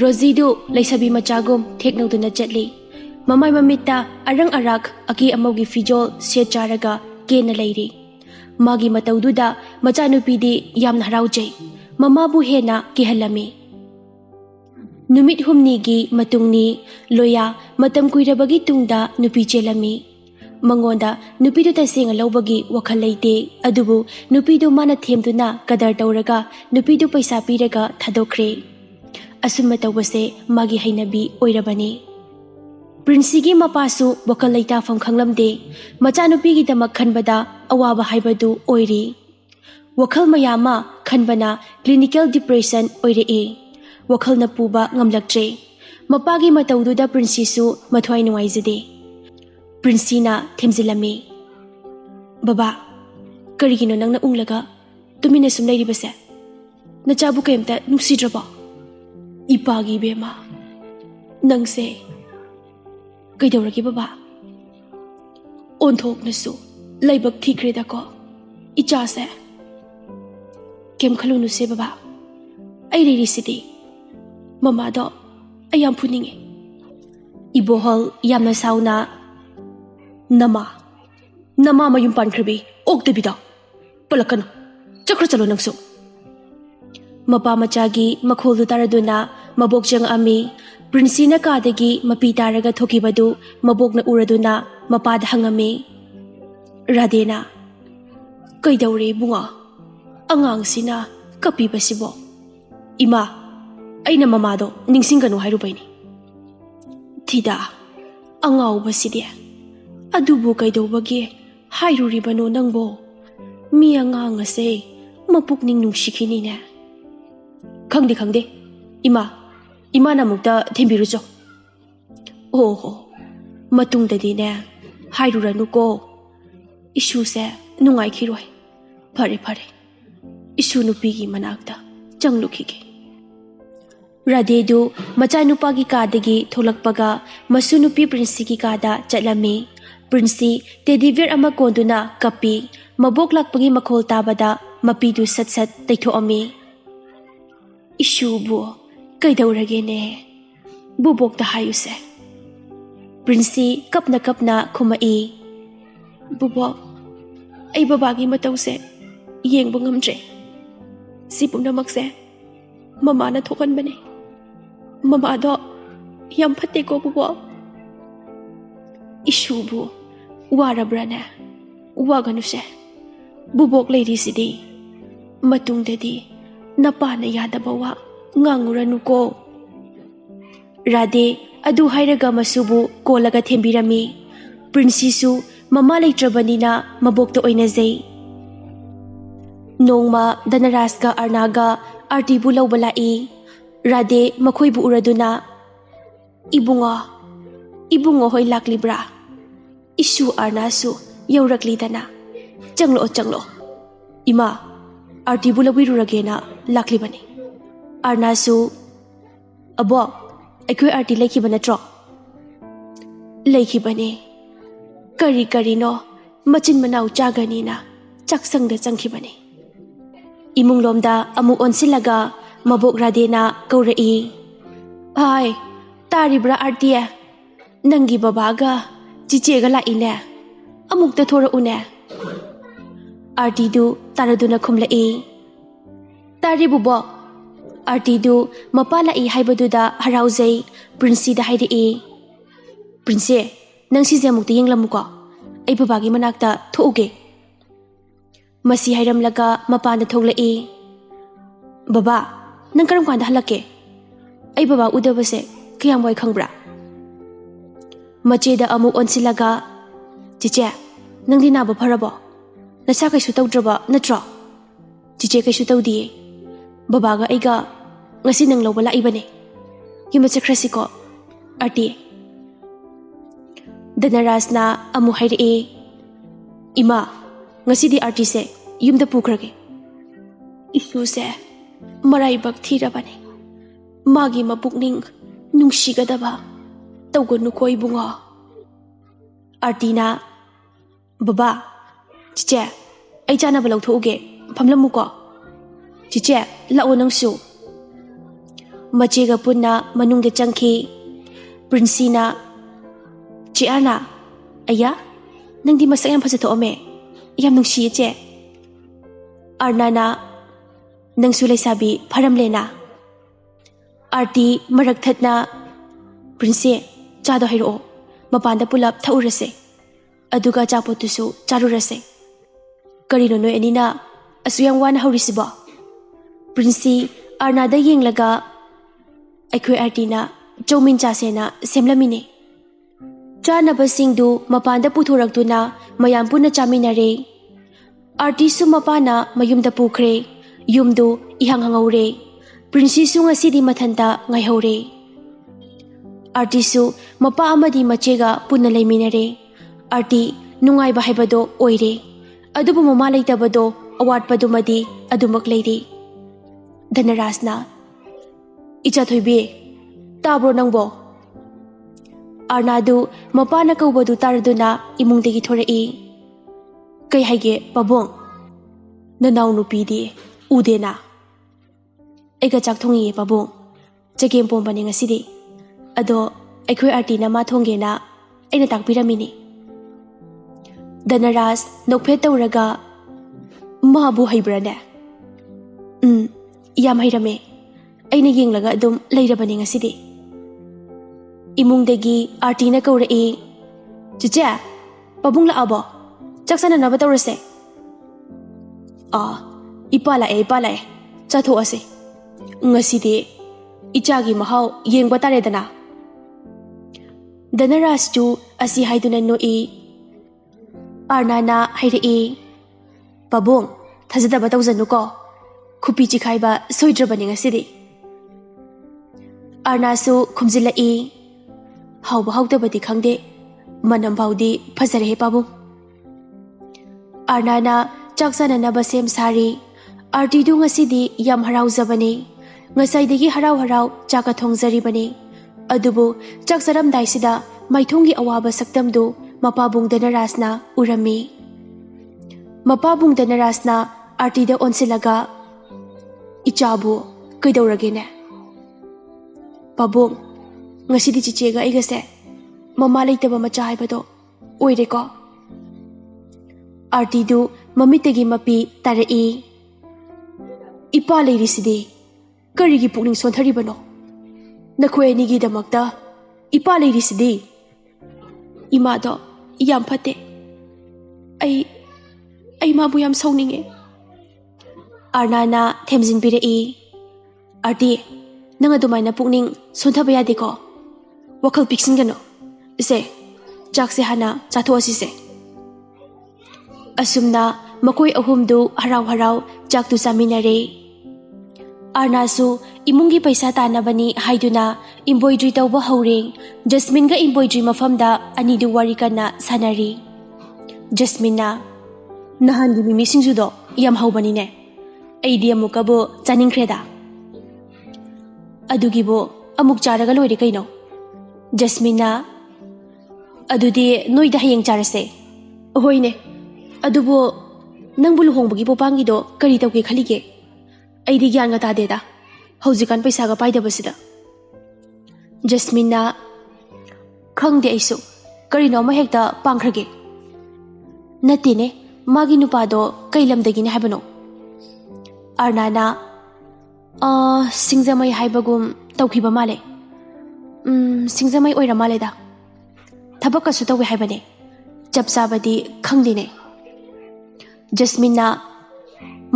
Rozidu leisabi machagum theknoduna chatli mamai mamita arang arak aki amogi fijol se charaga kena leiri magi mataududa machanupidi yamna haraujai mamabu hena kihalami numit humnigi matungni loya matam kuirabagi tungda nupi chelami mangonda nupidu tasenga lawbagi wakhal leite adubu nupidu mana themduna kadar tawraga nupidu paisa piraga thadokre asuma tawbase magi hainabi oirabani Prinsigi mapasu wakal leita fam khanglamde machanupigi damak khanbada awaba haibadu oiri wakhal mayama khanbana clinical depression oire wakhal na puba ngamlaktre mapagi mataududa prinsisu mathwai nuwaijade prinsina themjilami baba karigino nangna unglaga tumina sum leiribase nachabu kemta nungsidraba ipagi bema nangse kaidawragi baba onthoknasu laibak thikreda ko icha se kem khalunu se baba ai rerisidi mama do ayam puninge ibohol yamna sauna nama mayum pankhrabi okdebida palakano chakra chalo nangsu mapa machagi makholu taraduna mabokjang ami Prinsina kadagi mapi taraga thokibadu mabokna uraduna mapad hangami Radena kaidawre bunga angang sina kapi basibo ima aina mamado ningsinganu hairubaini thida angau baside adubu kaidawbagi hairuribano nangbo mi angang ase mapukning nungsikhini ne khangde ima na mukta thembirucho oho matungdadi ne hairuranu ko issue se nungai khiroi phare issue nupigi manakta changlukhige radedu machanupagi kadagi tholakpaga masunupi prinsigi kada chatlami prinsi tedivir ama konduna kapi mabok lakpagi makhol tabada mapidu sat taithoami issue bu kaidawrage ne bubokta hayuse prinsi kapna khumai bubok ai babagi matause yengba ngamdre sipumnamakse mama na thokan bane mama do yam phatte ko bubok isubu warabrana waganuse bubok leiri sidi matungdadi napana yadabawa nganguranu ko Rade adu hairaga masubu kolaga thembirami prinsisu mama leitrabanina mabokta oinajai nongma danarasga arnaga artibu lawbalai Rade makhoibu uraduna ibungo hoi laklibra isu arnasu yaurakli-dana changlo ima artibu lawiruragena laklibani Arnasu abo aikoi arti lekhibana natro lekhibane kari no machin manau chagani na chaksangda changkhibane imunglomda amu onsilaga mabok radena kaurai ai taribra arti nangi babaga chichega laine amukta thora une arti du taraduna khumlai taribubo Artidu mapala haibaduda harauzai prinsi da hairi prinsi nang sije mukta yenglamuko ai babagi manakta thouge masi hairamlaga mapanda thoglai baba nang karam kanda halake ai baba udabase kiyam wai khangbra macheda amu onsilaga chiche nang dina ba pharabo nasa kaisu tawdraba natro chiche kaisu tawdi babaga aiga ngasi nang lawba laibane yuma chakrasiko arti danarasna amu hairi ima ngasi di arti se yumda pukrage isu se marai bak thirabane magi mapukning nungsigadaba tawgonu koi bunga artina baba chiche ai chana balau thoge famlamuko chiche lao nangsu machega punna manungda changki. Prinsina, "Che Arna, aya, nangdi masak yam fajathoame, yam nungsiye che." Arnana, "Nangsu laisabi pharamlena." Arti marak thatna, "Prince, chado hairo, mapanda pulap thaurase, aduga chapotusu charurase." "Karino noi anina asuyang wana haurisiba?" Prince Arnada yenglaga, "Aikhoi Artina chaumin chasena semlamine." Chanabasingdu mapanda puthoraktuna mayam punna chaminare. Artisu mapana mayumda pukhre, yumdu ihang hangaure. Prince su ngasidi mathanta ngaihore. Artisu mapa amadi machega punna laiminare. Arti nungaiba haibado oire. Adubu mama laitabado awatpadumadi adumak leire. Dhanarasna, "Icha thoibi, tabro nangbo?" Arnadu mapana kaubadu taraduna imungdegi thorai. "Kai haige pabong, nanaw nupidi udena." "Aiga chak thongi pabong, chagem pombani ngasidi. Ado aikhoi Artina ma thongena aina takpiramini." Dhanaras nokphet tauraga, "Mabu haibrane?" "Yam hairame, aina yenglaga adum leirabani ngasidi." Imungdagi Artina kaurai, "Chiche, pabung laabo, chaksana naba taurase." Ipa lae, chathoase. Ngasidi ichagi mahau yengba taredana." Dhanarasju asi haiduna noi. Arnana hairai, "Pabung, thajadaba tawzanuko, khupi chikhaiba soidrabani ngasidi." Arnasu khumjilai, "Hauba haudabadi khangde, manam baudi fajarehe pabung." Arnana chaksananaba sem sari. Artidu ngasidi yam haraujabani. Ngasaidagi harau chaka thongjaribani. Adubu chaksaramdaisida maithongi awaba saktamdu mapabung Dhanarasna urami. Mapabung Dhanarasna Artida onsilaga, "Ichabu kaidauragene?" "Pabung, ngasidi chichega aigase mama leitaba macha haibado oireko." Artidu mamitagi mapi tarai. "Ipa leirisidi karigi pukning sontharibano? Nakhoi anigi damakta ipa leirisidi. Imado yam phate. Ai mabu yam sauninge." Arnana themjinpirai. "Arti, nang adumaina pukning sonthaba yadeko. Wakhal piksingano. Se, chakse hana chathoasise." Asumna makoi ahumdu harau chaktu chaminare. Arnasu imungi paisa tanabani haiduna embroidery tauba haure. Jasmine ga embroidery mafamda anidu wari kana sanari. Jasmine, "Nahangi mimi singjudo yam haubanine. Aidi amukabu chaningkreda." "Adugibo amuk charaga loire kaino." Jasmine, "Adudi noida hayeng charase." "Hoine, adubo nangbu luhongbagi popangido kari tauke khalige? Aidi gyan ga tadeda, haujikan paisa ga paidabasida." Jasmine, "Khangde aisu, karino ma hekta pangkhrage." "Natine, magi nupado kailamdagine haibano." Arnana, "Singjamai haibagum taukiba male." "Singjamai oira maleda. Thabakasu tawe haibane, chap chabadi khangdine." Jasmine,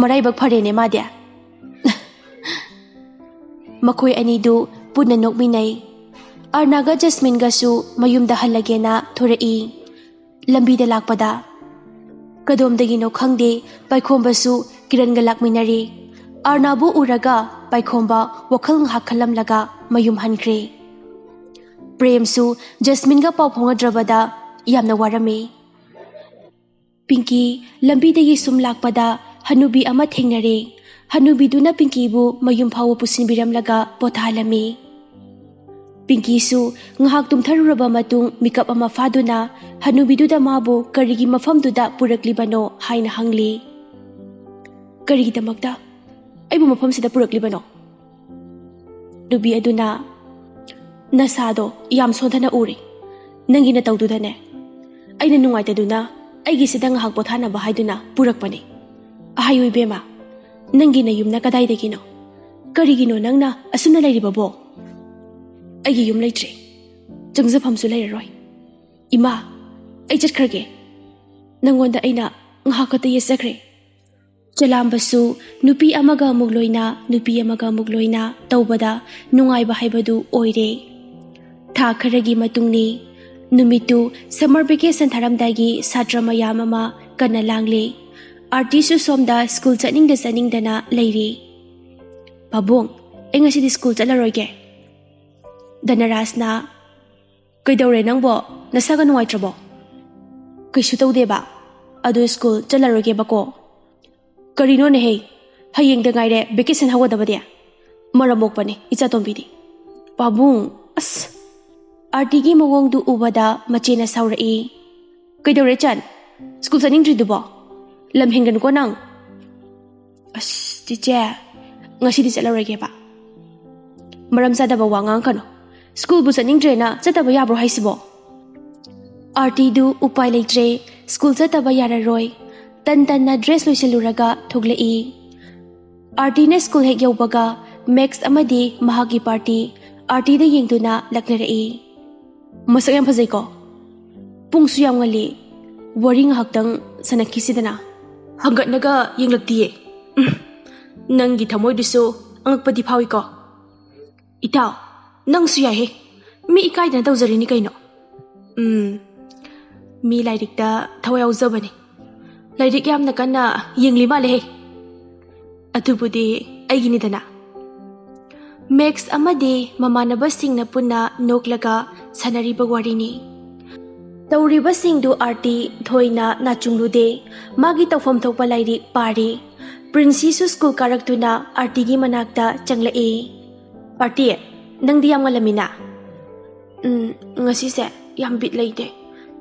"Maraibak pharene madya." Makoi anidu punna nokminai. Arnaga Jasmine gasu mayumda halagena thorai. Lambida lakpada, kadomdagino khangde paikhombasu Kiranga lakminari. Arnabu uraga paikhomba wakhal ngahak khalamlaga mayum hankre. Premsu Jasmine ga pau phongadrabada yamna warami. Pinky lambidagi sum lakpada hanubi ama thengnare. Hanubiduna Pinkybu mayum phawa pusinbiramlaga pothalami. Pinky su ngahak tumtharuraba matung mikap ama faduna hanubiduda mabu karigi mafamduda puraklibano haina hangli. "Karigidamakta aibu mafamsida puraklibano?" nubi aduna nasado yam sodhana uri nangi na tawdudane aina nungaitaduna aigi sida ngahak pothana ba haiduna purakpani ahayoi bema nangi na yumna kadaidagino karigino nangna asumna lairibabo aigi yum laitre jangzafamsu lairaroi ima ai chatkrage nangonda aina ngahakata yesakre chalambasu nupi amaga mugloina tawbada nungaiba haibadu oire tha kharagi matungni numitu summer vacation tharamdagi satra mayam ama kana langle artisu somda school chaningdana leiri babong engasi di school chalaroige danarasna kaidore nangbo nasaga nungaitrabo kaisu tawdeba adu school chalaroige bako karino ne hey hayeng da ngaire vacation hawadabade maramokpane icha tombidi babung as artigi mawong du ubada machena saurai kaidore chan school chaningdri dubo lam hengan ko nang as tiche ngasi di chalaroige ba maram sada ba wangang kano school bu chaningdre na chataba yabro haisibo arti du upai leitre school chataba yararoi tan na dress loiseluraga thoglei arti ne school hek yaubaga max amadi mahagi party arti da yengduna laklerei masak yam phajai ko pungsu yam ngali waring haktang sanakisidana hangat naga yenglaktiye nangi thamoi diso angakpadi phawi ko itaw nang suya he mi ikai na tawjari ni kaino mi lairik da thawai auzabani lairik yamna kanna yengli male he atubudi aigini dana max amadi mamanaba singna punna noklaga sanari bagwarini tawriba singdu arti thoina nachunglude magi tawfam thokpa lairik pari princesu school karaktuna artigi manakta changlai arti nangdi yam ngalamina ngasi se yam bit leite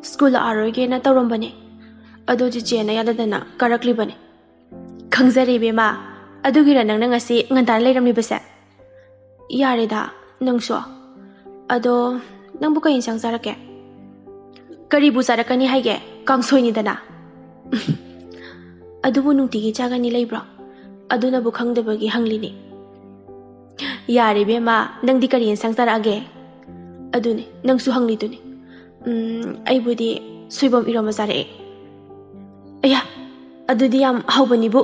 school aroge na tawrambane ado jichena yadadana karaklibane khangzari bema adugira nangna ngasi ngantar leiramni base yareda nangso ado nangbu ka insang sarake karibu sarakani haige kangsoini dana adubu nungtigi chagani leibro aduna bu khangdebagi hanglini yare bema nangdi kari insang sarage adune nangsu hangli dune aibudi soibam iroma sare aya adudi yam haubani bu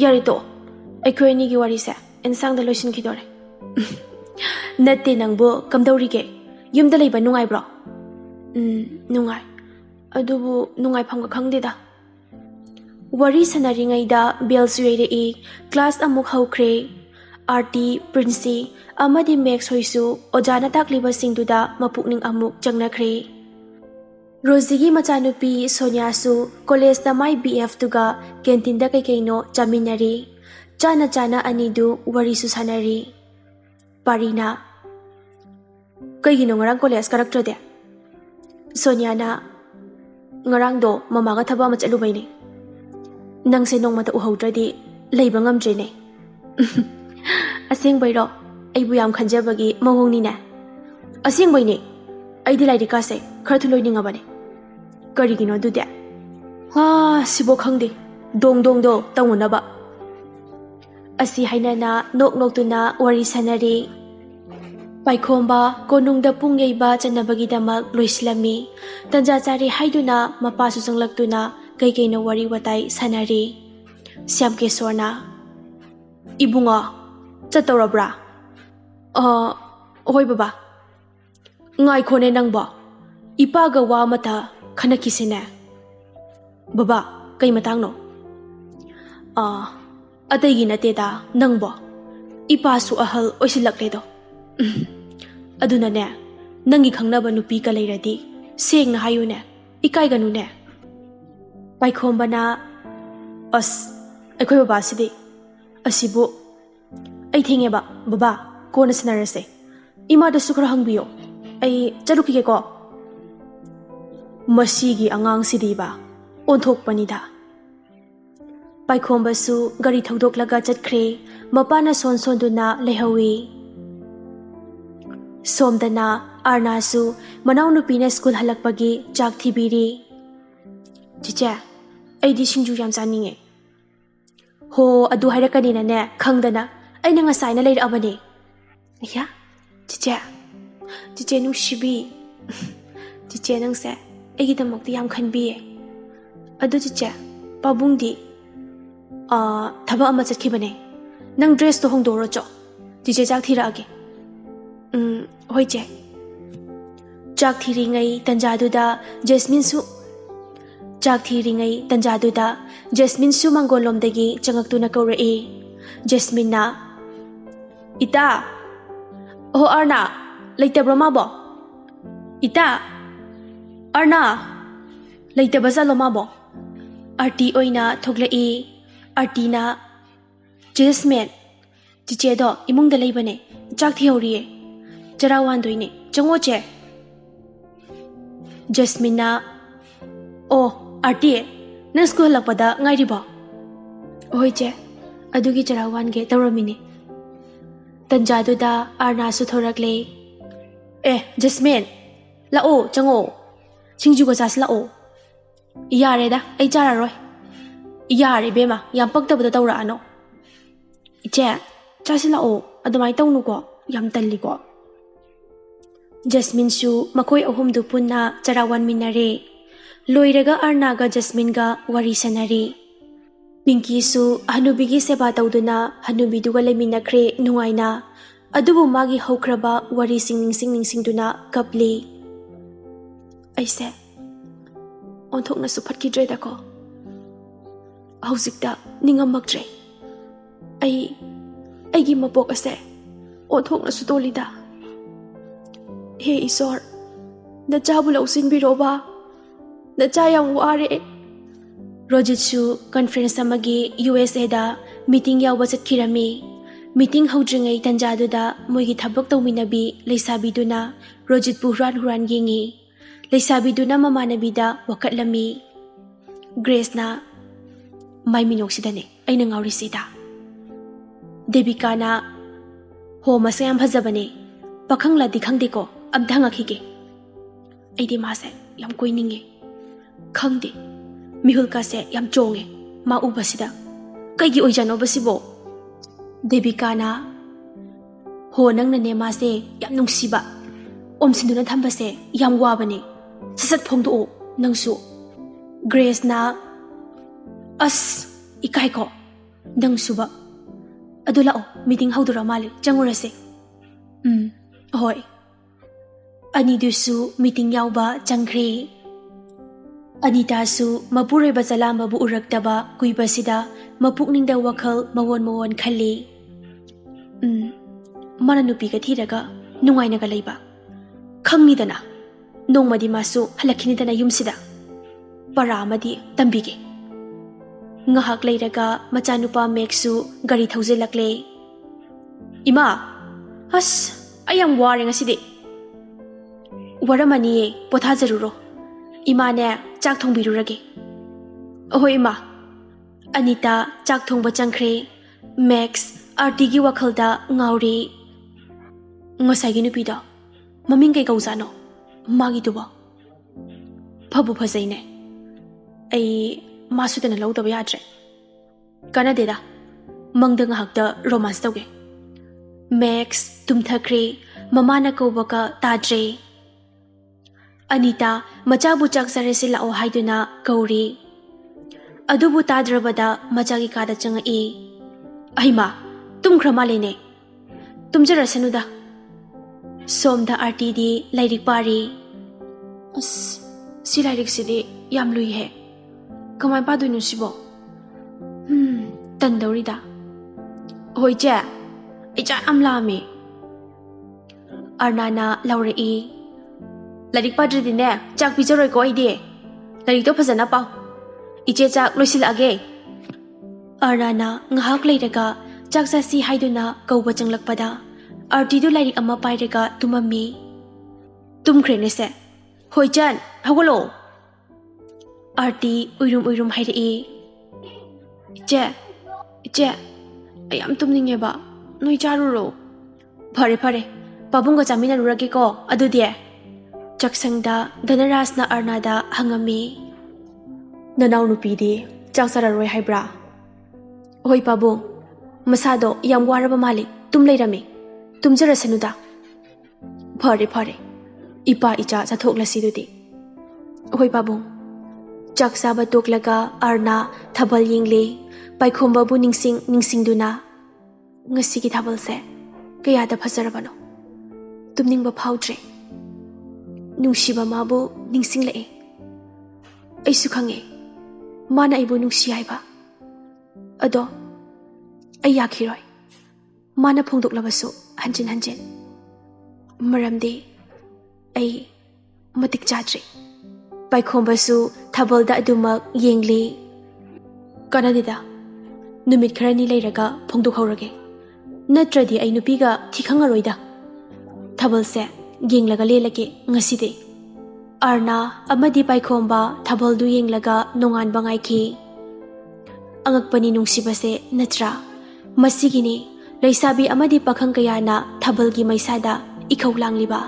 yare to aikoi ni gi wari se insang da loisin khidore natte nangbo kamdauri ge yumda leiba nungai bro nungai adubu nungai phangga khangdeda wari sanari ngai da bel suire e class amuk haukre arti prince amadi max hoisu ojana takliba singduda mapukning amuk changnakre Rosigi machanupi Sonia su college da mai BF tuga canteen da kaino chaminari chana anidu wari su sanari parina kaigino ngarang college karakter de Sonia na ngarang do mama ga thaba ma chalu baini nang se nong mata uhaudradi leiba ngamdre ne asing bairo aibu yam khanjabagi mawongni na asing baini aidi laidi ka se kharthu loininga bane karigino dude ha sibo khangde dong do tawuna ba asi hainana nok tuna wari sanari paikhomba konungda pungyeiba chanabagi damak loislami tanja chari haiduna mapasu janglaktuna kaino wari watai sanari syamke sorna ibunga chatorabra hoi baba ngai khone nangba ipaga wa mata khanakisene baba kai matangno ategi nateda nangbo ipa su ahal oisilakle do aduna ne nangi khangnaba nupi ka leiradi sengna hayune ikai ganu ne paikhombana as akhoi baba sidi asibu ai thenge ba baba kona sanarase ima da sukra hangbiyo ai chaluki ko masigi angang sidiba onthokpanida paikhombassu gari thodok laga chatkhre mapana son sonduna lehawi Somdana Arnasu Manau Nupina School Halakpagi Chak Thibiri Chicha Aidi Singju Yam Saninge Ho adu hairakani na ne khangdana aina ngasai na leir abane ya chiche chiche nungsibi chiche nangse egi damakti yam khanbi adu chiche pabungdi thaba ama chakhibane nang dress to hongdoro cho chiche chak thira age hoi che chak thiri ngai tanjaduda Jasmine su chak thiri ngai tanjaduda Jasmine su mangolom dagi changaktuna kaure Jasmine na ita oh Arna laite broma bo ita Arna laite bazalo ma bo arti oina thogle arti na Jasmine chiche do imung da leibane chak thiori charawan doine chango che Jasmine na oh arti nang school lakpada ngai riba hoi che adugi charawan ge tawramini tanjaduda Arna su thorakle Jasmine lao chango singju ga jas lao yare da ai chararoi yare bema yam paktabada tawra ano iche chasi lao adumai tawnu ko yam talli ko Jasmine su makoi ahum du punna charawan minare loiraga Arna ga Jasmine ga wari sanari Pinky su hanubigi seba tawduna hanubiduga leminakre nungaina adubu magi hokraba wari sing duna kapli aise onthokna su phatki dreda ko hauzikta ningamaktre aigi mapok ase onthokna su tolida he isor na chabula usin biroba na chayang ware Rojitsu conference amagi USA da meeting yawa chatkirami meeting haudringai tanjaduda moigi thabak tawminabi leisabiduna Rojit pu huran yengi leisabiduna mamanabida wakatlami Grace na mai minoksidane aina ngauri sida Devika na ho masayam bhajabane pakhangla dikhangde ko amthanga khige aidi mase yam koininge khangde Mihul ka se yam chonge ma ubasida kaigi oijano basibo Devika na ho nang na ne ma se yam nungsiba omsinduna thamba se yam wabane sasat phongdo nangsu Grace na as ikai ko nangsuba adula meeting haudura mali changurase hoi ani dusu meeting yauba changre Anita su mapure bazalamba bu uraktaba kuibasida mapukningda wakhal mawon khali mana nupi ka thiraga nungaina ga leiba khangni dana nongmadi masu halakhini dana yumsida para amadi tambige ngahak leiraga machanupa meksu gari thaujelakle ima has ayam ware ngasidi waramani potha jaruro Imane chak thongbirurage hoi ma Anita chak thongba changkhre Max arti gi wakhalda ngauri ngasai gi nupi da maming kai kausano magi tuba phabu phasaine ai masu tana lau daba yadre kana deda mangda ngahakda romance tawge Max tumthakre mamana kawbaka tadre Anita machabu chak saresi lao haiduna kauri adubu tadrabada machagi kada changa ahima tumkhra malene tumjarasanuda somda arti di lairik pari as si lairik sidi yam lui he kamai padu nusibo tandorida hoi cha icha amlami Arnana laure Larik padre dine chak pijaroi ko ide larik to phajana pau iche chak loisilage Arnana ngahak leiraga chak sasi haiduna kauba changlakpada arti du larik ama pairaga tumami tumkhre ne se hoichan hagolo arti uirum hairi che ayam tumninge ba noi charuro phare Pabungga chaminarurage ko adudi chaksangda Dhanarajna Arnada hangami nanaw nupidi chak sararoi haibra hoi pabung masado yam waraba mali tum leirami tumjarasanuda phare phare ipa icha chathokla sidudi hoi pabung chak saba toklaga Arna thabal yingle paikhomba bu ningsingduna ngasi ki thabal se kaya da phasarabano tumningba phautre nungshiba mabu ningsinglae aisu khange mana ibu nungsi haiba ado ayakhiroi mana phongdoklabasu hanjin hanjin maramdi ai matik chadre paikhombasu thabalda adumak yengli kanadida numit kharani leiraga phongdokhaurage natradi ai nupiga thikhangaroida thabalse yenglaga lelage ngaside Arna amadi paikhomba thabaldu yenglaga nongan bangai ki angakpani nungsibase natra masigini leisabi amadi pakhang kayana thabalgi maisada ikhau langliba